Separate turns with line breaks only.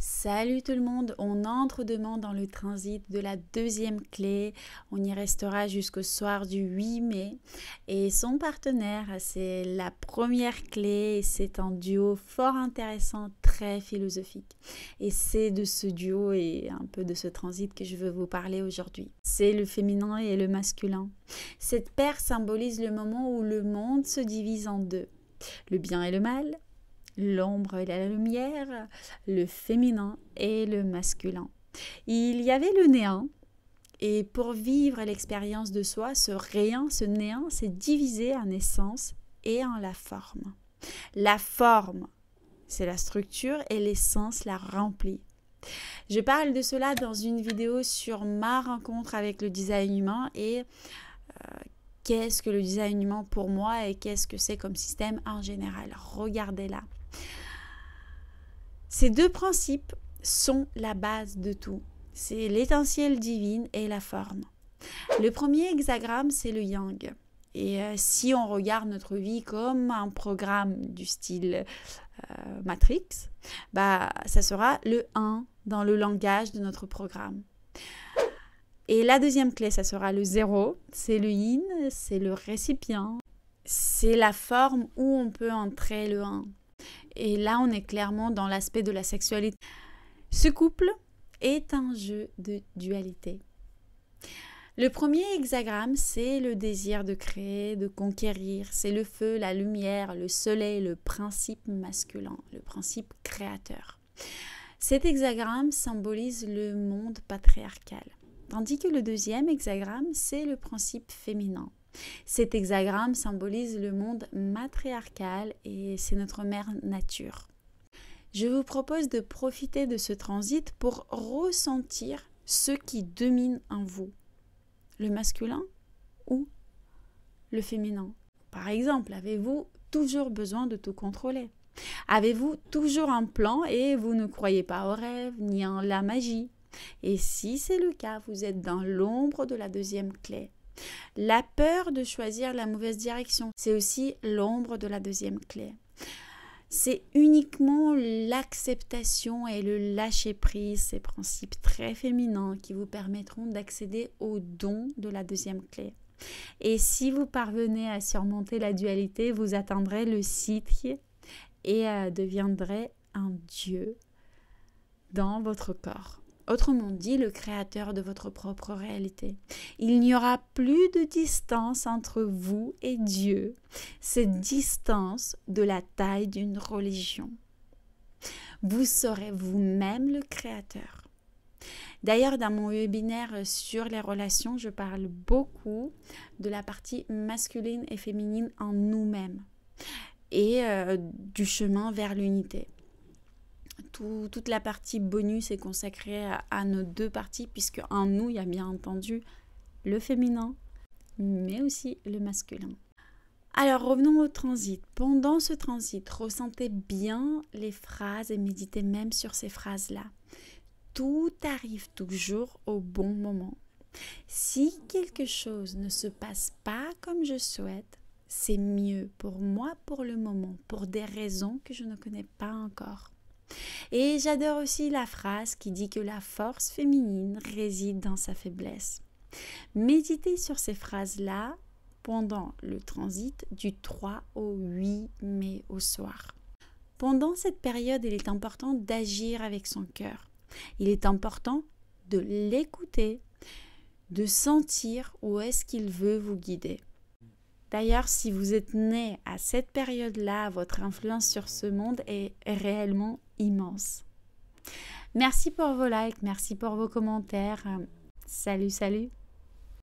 Salut tout le monde, on entre demain dans le transit de la deuxième clé. On y restera jusqu'au soir du 8 mai. Et son partenaire, c'est la première clé. C'est un duo fort intéressant, très philosophique. Et c'est de ce duo et un peu de ce transit que je veux vous parler aujourd'hui. C'est le féminin et le masculin. Cette paire symbolise le moment où le monde se divise en deux. Le bien et le mal, l'ombre et la lumière, le féminin et le masculin. Il y avait le néant, et pour vivre l'expérience de soi, ce rien, ce néant, s'est divisé en essence et en la forme. La forme, c'est la structure et l'essence la remplit. Je parle de cela dans une vidéo sur ma rencontre avec le design humain et qu'est-ce que le design humain pour moi et qu'est-ce que c'est comme système en général. Regardez-la. Ces deux principes sont la base de tout. C'est l'étincelle divine et la forme. Le premier hexagramme, c'est le yang. Et si on regarde notre vie comme un programme du style Matrix, ça sera le 1 dans le langage de notre programme. Et la deuxième clé, ça sera le 0. C'est le yin, c'est le récipient. C'est la forme où on peut entrer le 1. Et là, on est clairement dans l'aspect de la sexualité. Ce couple est un jeu de dualité. Le premier hexagramme, c'est le désir de créer, de conquérir. C'est le feu, la lumière, le soleil, le principe masculin, le principe créateur. Cet hexagramme symbolise le monde patriarcal. Tandis que le deuxième hexagramme, c'est le principe féminin. Cet hexagramme symbolise le monde matriarcal et c'est notre mère nature. Je vous propose de profiter de ce transit pour ressentir ce qui domine en vous. Le masculin ou le féminin. Par exemple, avez-vous toujours besoin de tout contrôler? Avez-vous toujours un plan et vous ne croyez pas aux rêves ni en la magie? Et si c'est le cas, vous êtes dans l'ombre de la deuxième clé. La peur de choisir la mauvaise direction, c'est aussi l'ombre de la deuxième clé. C'est uniquement l'acceptation et le lâcher-prise, ces principes très féminins qui vous permettront d'accéder au don de la deuxième clé. Et si vous parvenez à surmonter la dualité, vous atteindrez le Siddhi et deviendrez un dieu dans votre corps. Autrement dit, le créateur de votre propre réalité. Il n'y aura plus de distance entre vous et Dieu. Cette distance de la taille d'une religion. Vous serez vous-même le créateur. D'ailleurs, dans mon webinaire sur les relations, je parle beaucoup de la partie masculine et féminine en nous-mêmes et du chemin vers l'unité. Toute la partie bonus est consacrée à nos deux parties, puisque en nous, il y a bien entendu le féminin, mais aussi le masculin. Alors, revenons au transit. Pendant ce transit, ressentez bien les phrases et méditez même sur ces phrases-là. Tout arrive toujours au bon moment. Si quelque chose ne se passe pas comme je souhaite, c'est mieux pour moi pour le moment, pour des raisons que je ne connais pas encore. Et j'adore aussi la phrase qui dit que la force féminine réside dans sa faiblesse. Méditez sur ces phrases-là pendant le transit du 3 au 8 mai au soir. Pendant cette période, il est important d'agir avec son cœur. Il est important de l'écouter, de sentir où est-ce qu'il veut vous guider. D'ailleurs, si vous êtes né à cette période-là, votre influence sur ce monde est réellement immense. Merci pour vos likes, merci pour vos commentaires. Salut, salut!